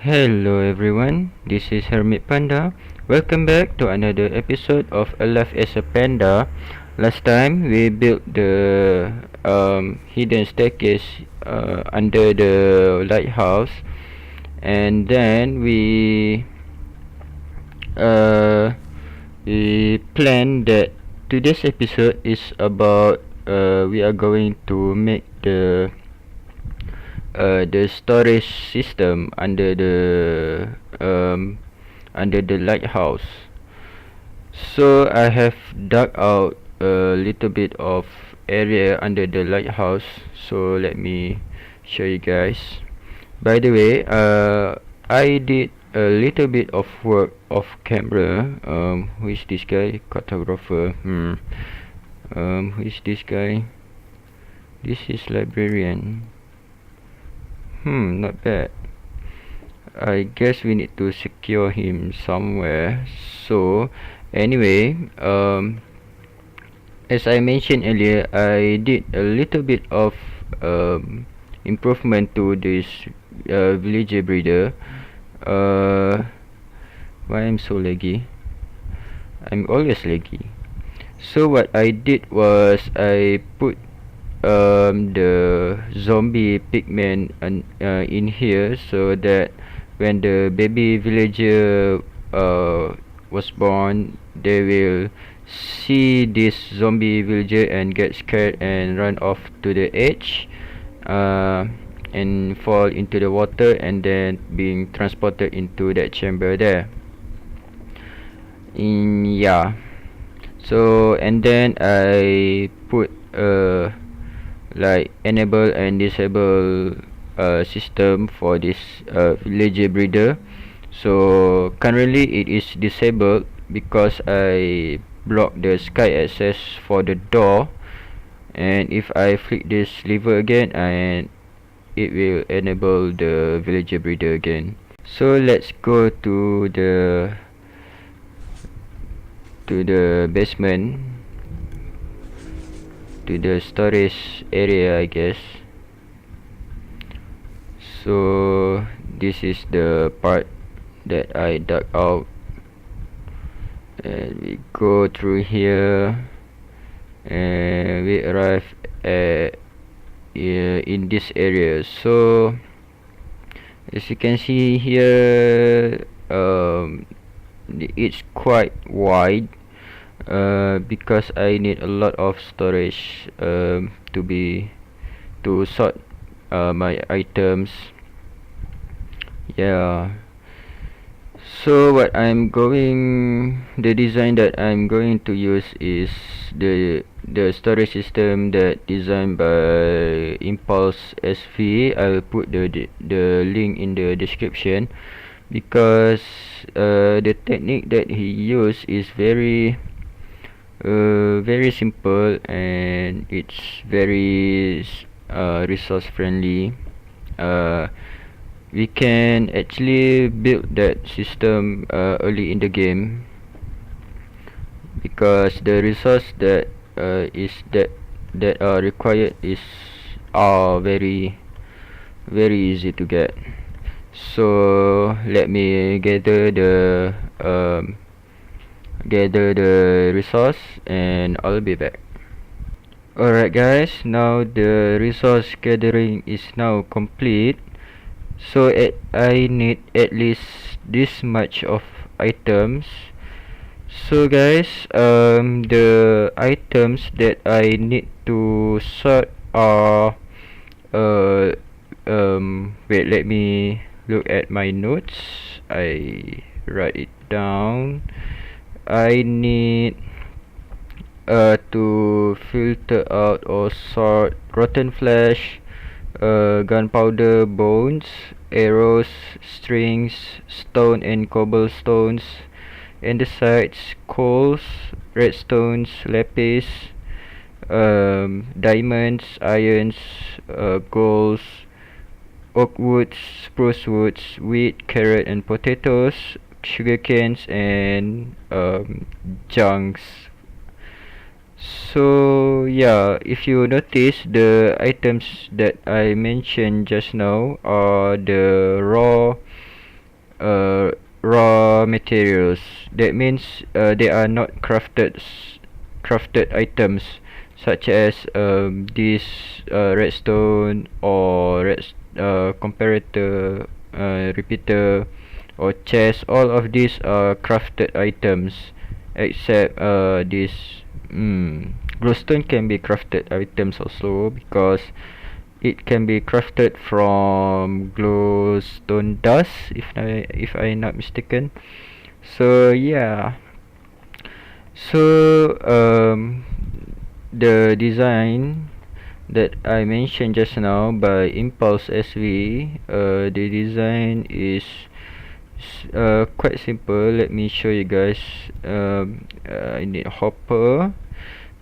Hello everyone, this is Hermit Panda. Welcome back to another episode of Alive as a Panda. Last time we built the hidden staircase under the lighthouse, and then uh, we planned that today's episode is about we are going to make the storage system under the lighthouse. So I have dug out a little bit of area under the lighthouse. So let me show you guys. By the way, I did a little bit of work off camera. Who is this guy? Cartographer. Who is this guy? This is librarian. Not bad. I guess we need to secure him somewhere. So anyway, as I mentioned earlier, I did a little bit of improvement to this villager breeder. Why I'm so laggy? I'm always laggy. So what I did was I put the zombie pigmen in here, so that when the baby villager was born, they will see this zombie villager and get scared and run off to the edge and fall into the water, and then being transported into that chamber there. Yeah. So and then I put like enable and disable system for this villager breeder. So currently it is disabled because I blocked the sky access for the door, and if I flick this lever again, and it will enable the villager breeder again. So let's go to the basement, to the storage area, I guess. So this is the part that I dug out, and we go through here, and we arrive at in this area. So as you can see here, it's quite wide because I need a lot of storage to sort my items. Yeah. So the design that I'm going to use is the storage system that designed by Impulse SV. I will put the link in the description, because the technique that he used is very simple, and it's very resource friendly. We can actually build that system early in the game, because the resource that are required are very easy to get. So let me gather the resource, and I'll be back. Alright guys, now the resource gathering is now complete. So I need at least this much of items. So guys, the items that I need to sort are wait, let me look at my notes. I write it down. I need to filter out or sort rotten flesh, gunpowder, bones, arrows, strings, stone and cobblestones, andesites, coals, redstones, lapis, diamonds, irons, golds, oak woods, spruce woods, wheat, carrot and potatoes, sugar canes, and junks. So yeah, if you notice, the items that I mentioned just now are the raw uh, raw materials. That means they are not crafted items, such as this redstone or comparator, repeater, or chest. All of these are crafted items, except this glowstone can be crafted items also, because it can be crafted from glowstone dust, if I not mistaken. So yeah, so the design that I mentioned just now by Impulse SV, the design is quite simple. Let me show you guys. I need a hopper,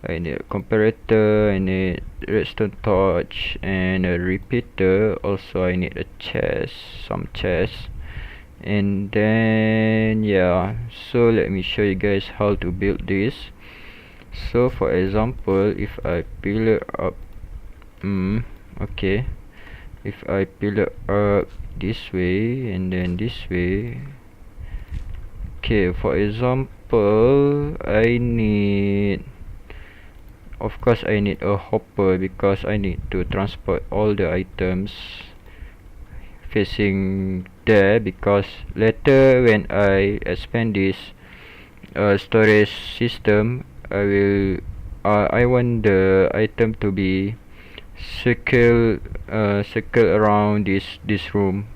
I need a comparator, I need redstone torch, and a repeater. Also I need a chest, some chests. And then yeah, so let me show you guys how to build this. So for example, if I pillar up, okay, if I pillar up this way and then this way, okay, for example, of course I need a hopper, because I need to transport all the items facing there, because later when I expand this storage system, I want the item to be circle around this room.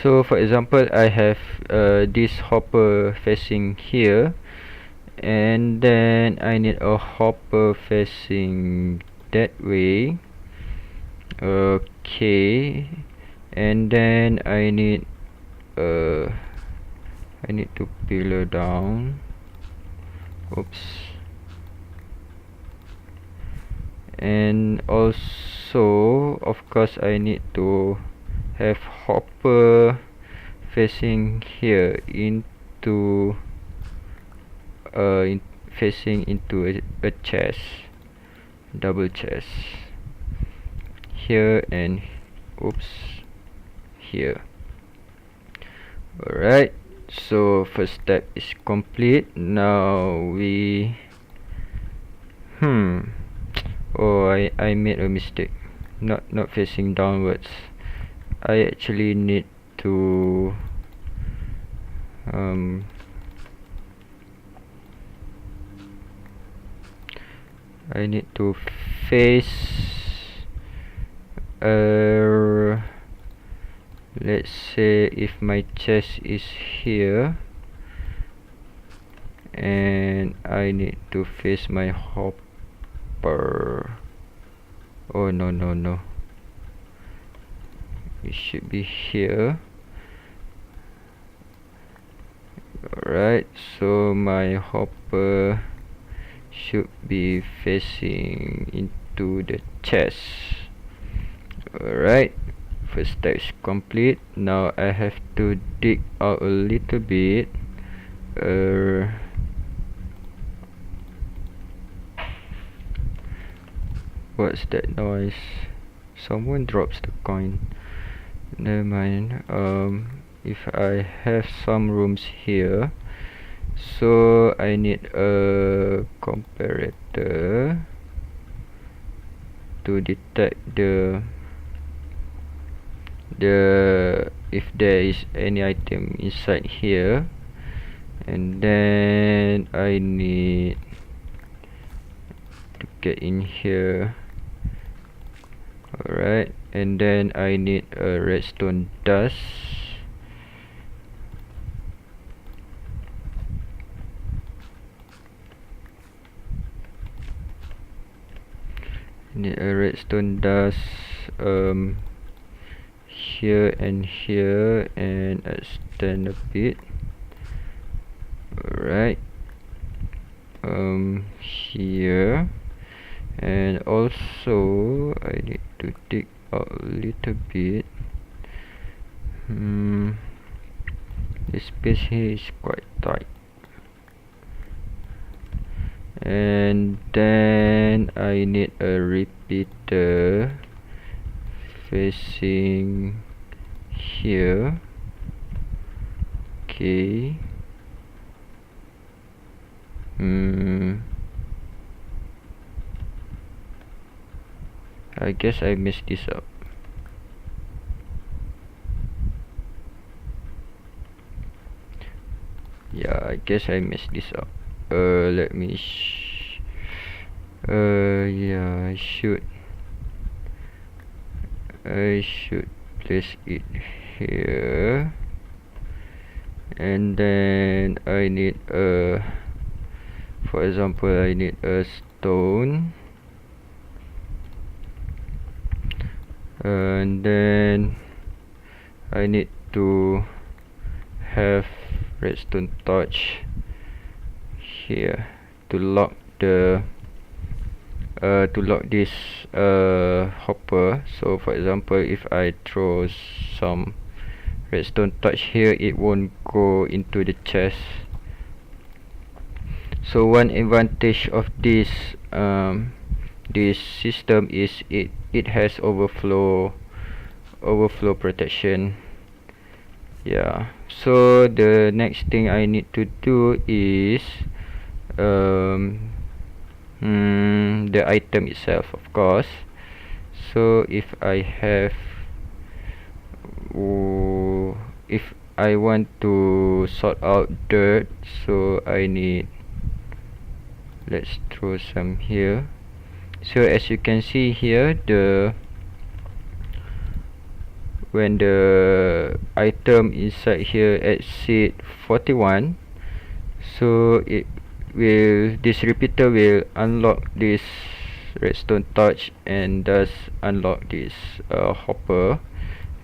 So for example, I have this hopper facing here, and then I need a hopper facing that way. Okay, and then I need to pillar down. Oops. And also, of course, I need to have hopper facing here into facing into a chest, double chest here and oops, here. Alright, so first step is complete. Now we oh, I made a mistake, not facing downwards. I actually need to I need to face let's say if my chest is here, and I need to face my hopper. Oh no, it should be here. Alright, so my hopper should be facing into the chest. Alright, first step is complete. Now I have to dig out a little bit. What's that noise? Someone drops the coin. Never mind. If I have some rooms here, so I need a comparator to detect the if there is any item inside here, and then I need to get in here. Alright, and then I need a redstone dust. Need a redstone dust here and here, and extend a bit. Alright, here, and also I need to dig out a little bit. The space here is quite tight. And then I need a repeater facing here. Okay. I guess I messed this up. Yeah, I guess I messed this up. Let me yeah, I should place it here, and then I need for example, I need a stone, and then I need to have redstone torch here to lock this hopper. So for example, if I throw some redstone torch here, it won't go into the chest. So one advantage of this system is it has overflow protection. Yeah, so the next thing I need to do is the item itself, of course. So if I want to sort out dirt, so I need, let's throw some here. So as you can see here, when the item inside here exceed 41, so this repeater will unlock this redstone torch and thus unlock this hopper,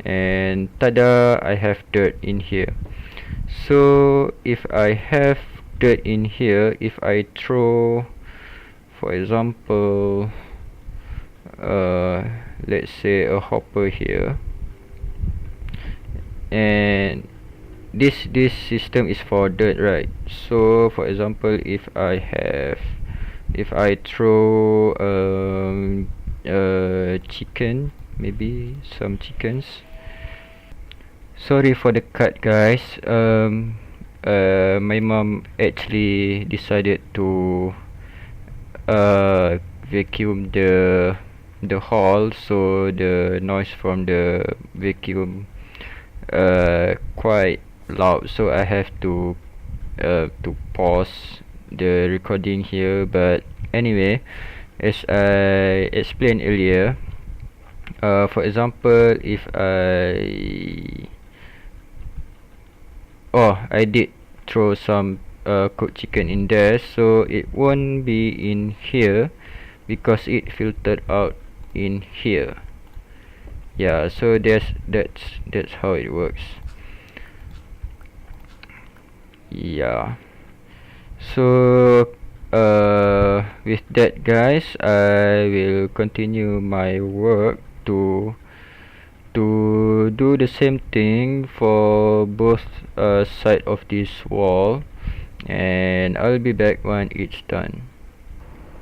and tada, I have dirt in here. So if I have dirt in here, if I throw, for example, let's say a hopper here, and this system is for dirt, right? So for example, if I throw chicken, maybe some chickens. Sorry for the cut, guys. My mom actually decided to vacuum the hall, so the noise from the vacuum quite loud, so I have to pause the recording here. But anyway, as I explained earlier, for example, if I did throw some cooked chicken in there, so it won't be in here because it filtered out in here. Yeah, so that's how it works. Yeah, so with that, guys, I will continue my work to do the same thing for both side of this wall, and I'll be back when it's done.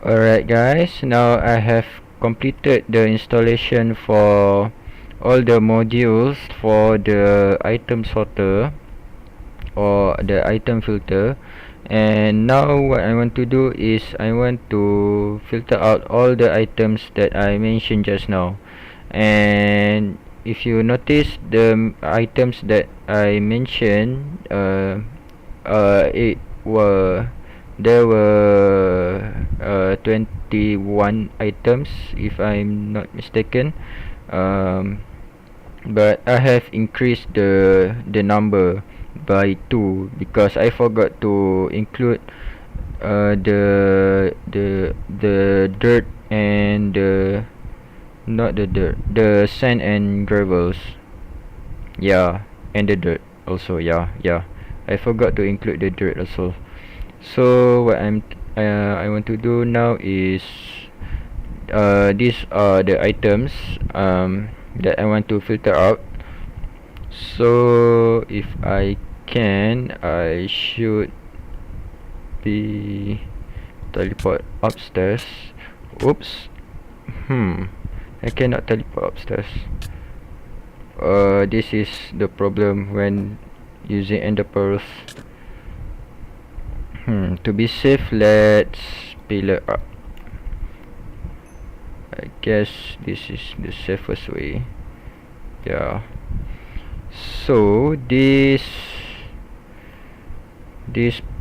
Alright, guys, now I have completed the installation for all the modules for the item sorter or the item filter, and now what I want to do is I want to filter out all the items that I mentioned just now. And if you notice, the items that I mentioned, there were 21 items, if I'm not mistaken. But I have increased the number by 2 because I forgot to include the dirt and the sand and gravels. Yeah, and the dirt also. Yeah, I forgot to include the dirt also. So what I want to do now is these are the items that I want to filter out. So if I can, I should be teleport upstairs. Oops. I cannot teleport upstairs. This is the problem when using ender pearls. To be safe, let's pillar up. I guess this is the safest way. Yeah. So this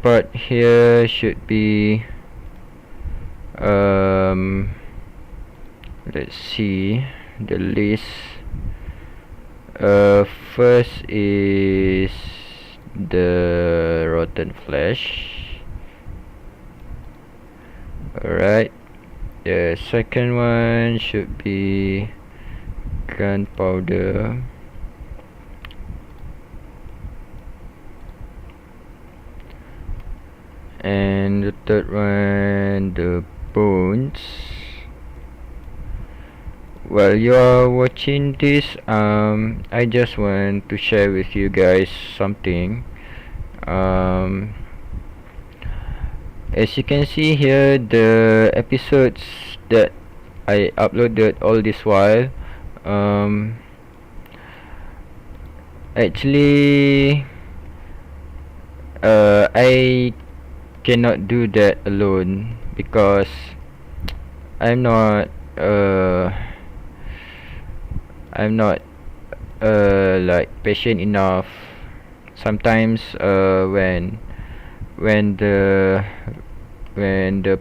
part here should be let's see the list. First is the rotten flesh. Alright, the second one should be gunpowder. And the third one, the bones. While you are watching this, I just want to share with you guys something. As you can see here, the episodes that I uploaded all this while, actually, I cannot do that alone because I'm not like patient enough. Sometimes when the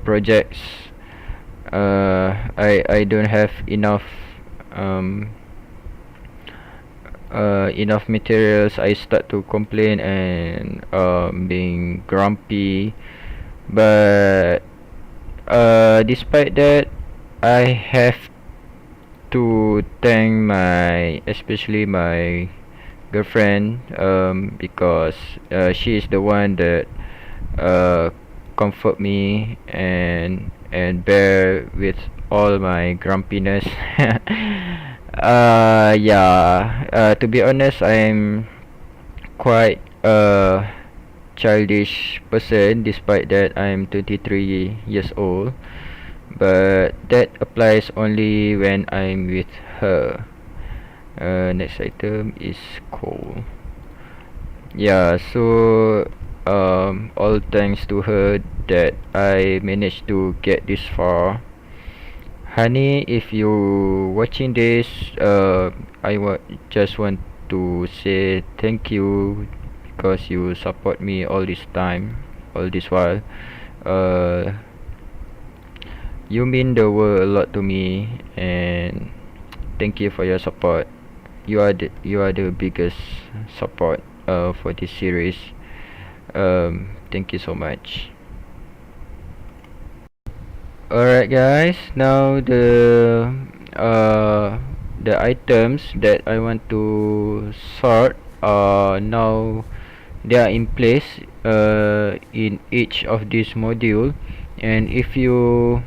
projects I don't have enough enough materials, I start to complain and being grumpy. But despite that, I have to thank especially my girlfriend, because she is the one that comfort me and bear with all my grumpiness. Yeah. To be honest, I'm quite a childish person, despite that I'm 23 years old. But that applies only when I'm with her. Next item is coal. Yeah, so all thanks to her that I managed to get this far. Honey, if you watching this, I just want to say thank you because you support me all this time, all this while. You mean the world a lot to me, and thank you for your support. You are the biggest support for this series. Thank you so much. Alright guys, now the items that I want to sort are now, they are in place in each of this module. And if you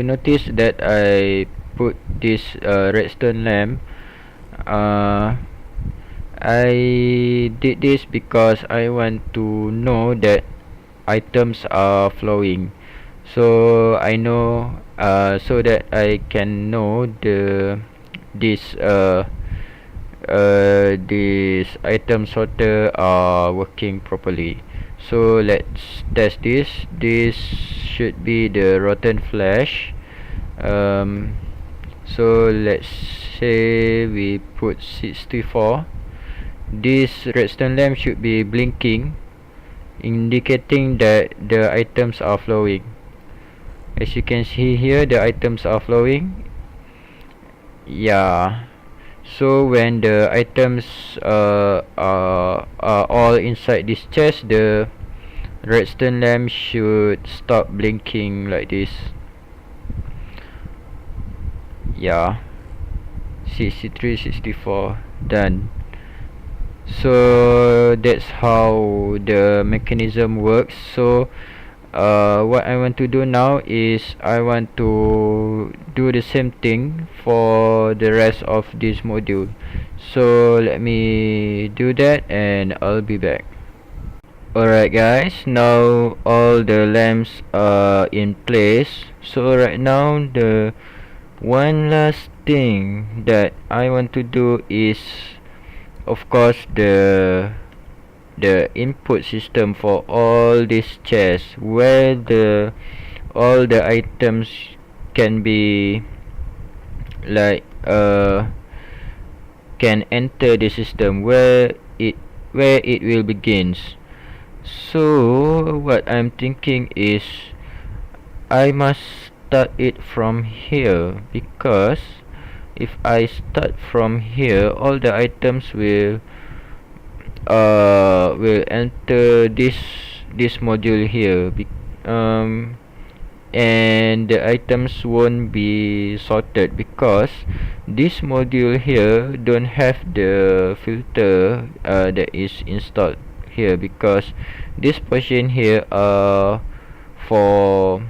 notice that I put this redstone lamp, I did this because I want to know that items are flowing, so I know, so that I can know this item sorter are working properly. So let's test this. This should be the rotten flesh. So let's say we put 64. This redstone lamp should be blinking, indicating that the items are flowing. As you can see here, the items are flowing. Yeah. So when the items are all inside this chest, the redstone lamp should stop blinking like this. Yeah. 63, 64, done. So that's how the mechanism works. So what I want to do now is I want to do the same thing for the rest of this module. So let me do that and I'll be back. Alright guys, now all the lamps are in place. So right now, the one last thing that I want to do is of course the input system for all these chests where all the items can be like can enter the system where it will begins. So what I'm thinking is I must start it from here, because if I start from here, all the items will enter this module here, and the items won't be sorted because this module here don't have the filter that is installed here, because this portion here for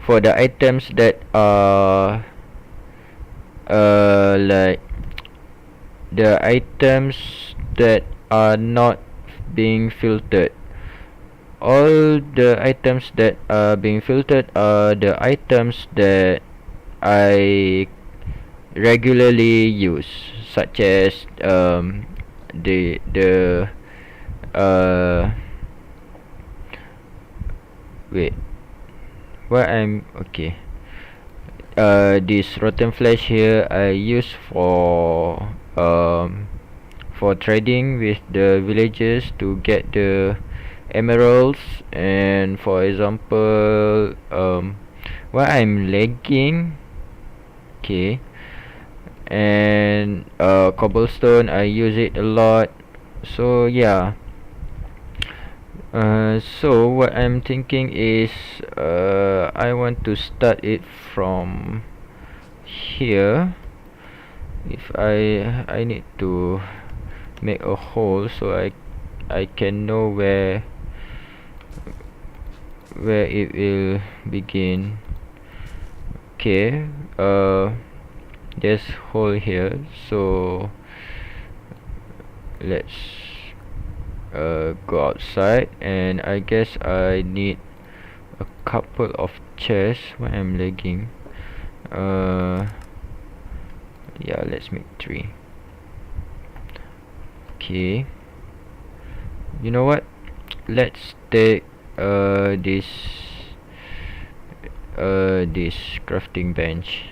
the items that are like the items that are not being filtered. All the items that are being filtered are the items that I regularly use, such as the wait, what I'm okay. This rotten flesh here I use for trading with the villagers to get the emeralds. And for example, while I'm lagging, okay, and cobblestone I use it a lot. So yeah, so what I'm thinking is I want to start it from here. If I need to make a hole so I can know where it will begin. Okay, there's hole here, so let's go outside, and I guess I need a couple of chests when I'm lagging. Yeah, let's make 3. Okay, you know what, let's take this crafting bench,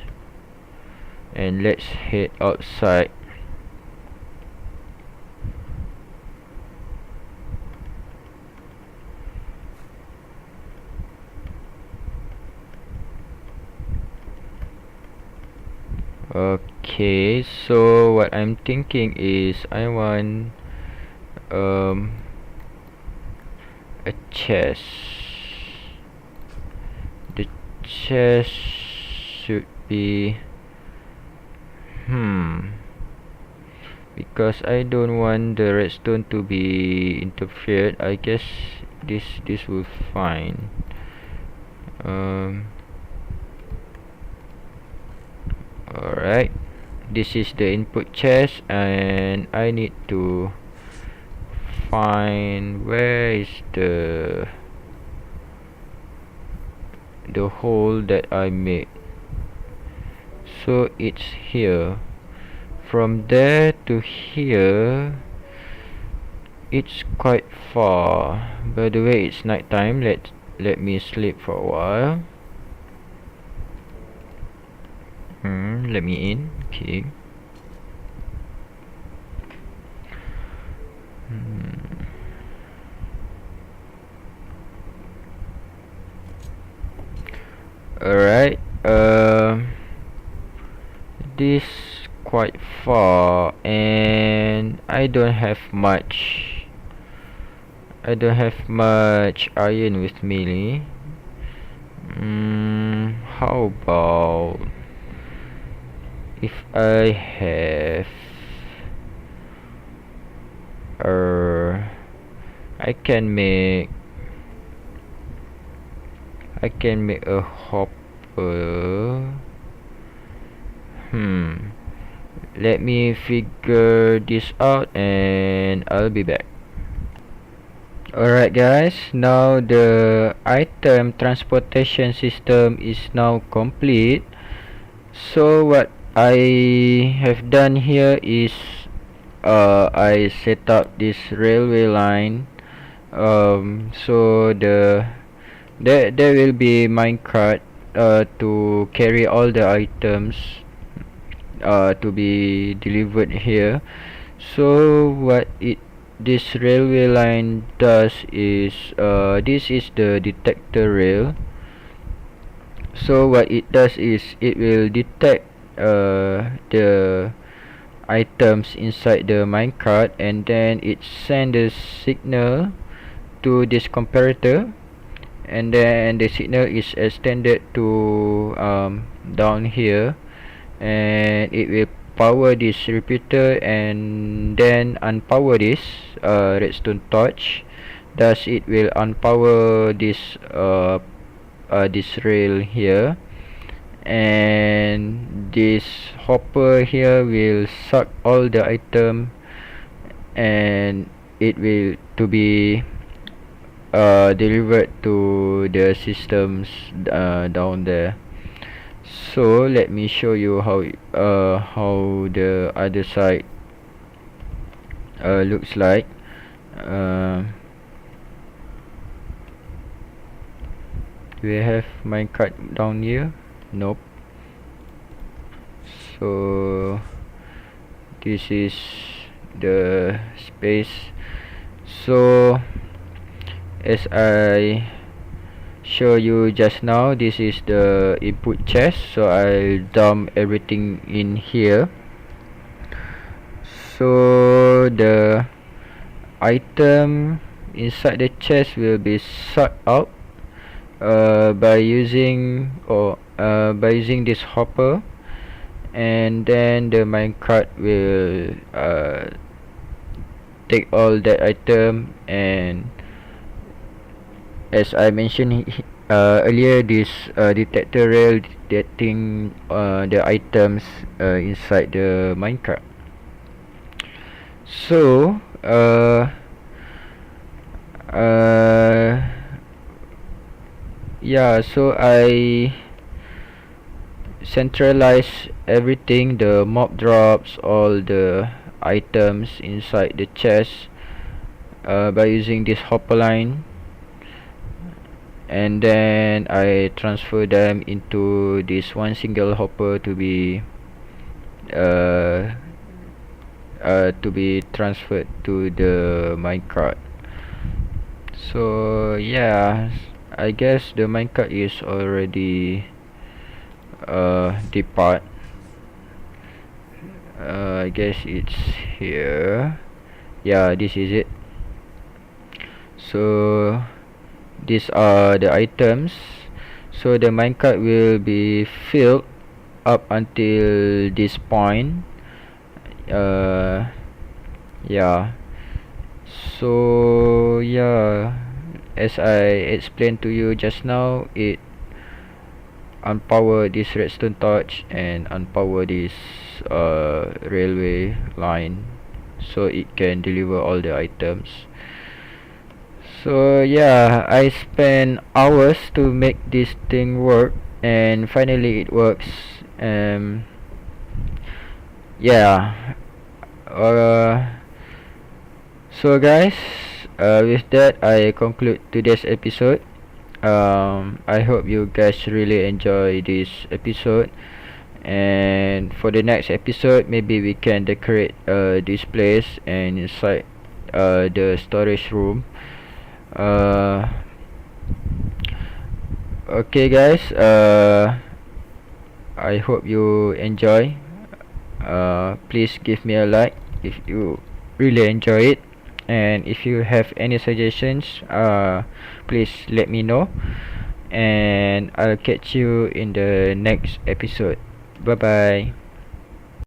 and let's head outside. Okay, so what I'm thinking is I want a chest. The chest should be because I don't want the redstone to be interfered. I guess this will fine. Alright, this is the input chest, and I need to find where is the hole that I made. So it's here. From there to here, it's quite far. By the way, it's night time. Let me sleep for a while. Let me in. Okay. Alright. This quite far, and I don't have much iron with me. How about if I have I can make a hopper. Let me figure this out, and I'll be back. Alright guys, now the item transportation system is now complete. So what I have done here is I set up this railway line. So there will be minecart to carry all the items to be delivered here. So what it this railway line does is this is the detector rail. So what it does is it will detect the items inside the minecart, and then it send a signal to this comparator, and then the signal is extended to down here, and it will power this repeater and then unpower this redstone torch. Thus it will unpower this rail here, and this hopper here will suck all the item, and it will to be delivered to the systems down there. So let me show you how the other side looks like. Do we have minecart down here? Nope. So this is the space. So as I show you just now, this is the input chest, so I'll dump everything in here. So the item inside the chest will be sucked out by using this hopper, and then the minecart will take all that item. And as I mentioned earlier, this detector rail detecting the items inside the minecart. So yeah, so I centralize everything, the mob drops, all the items inside the chest by using this hopper line, and then I transfer them into this one single hopper to be transferred to the minecart. So yeah, I guess the minecart is already depart. I guess it's here. Yeah, this is it. So these are the items. So the minecart will be filled up until this point. Yeah. So yeah, as I explained to you just now, it unpower this redstone torch and unpower this railway line, so it can deliver all the items. So yeah, I spent hours to make this thing work, and finally it works. Yeah. So guys, with that I conclude today's episode. I hope you guys really enjoy this episode, and for the next episode maybe we can decorate this place and inside the storage room. Okay guys, I hope you enjoy. Please give me a like if you really enjoy it, and if you have any suggestions, please let me know, and I'll catch you in the next episode. Bye bye.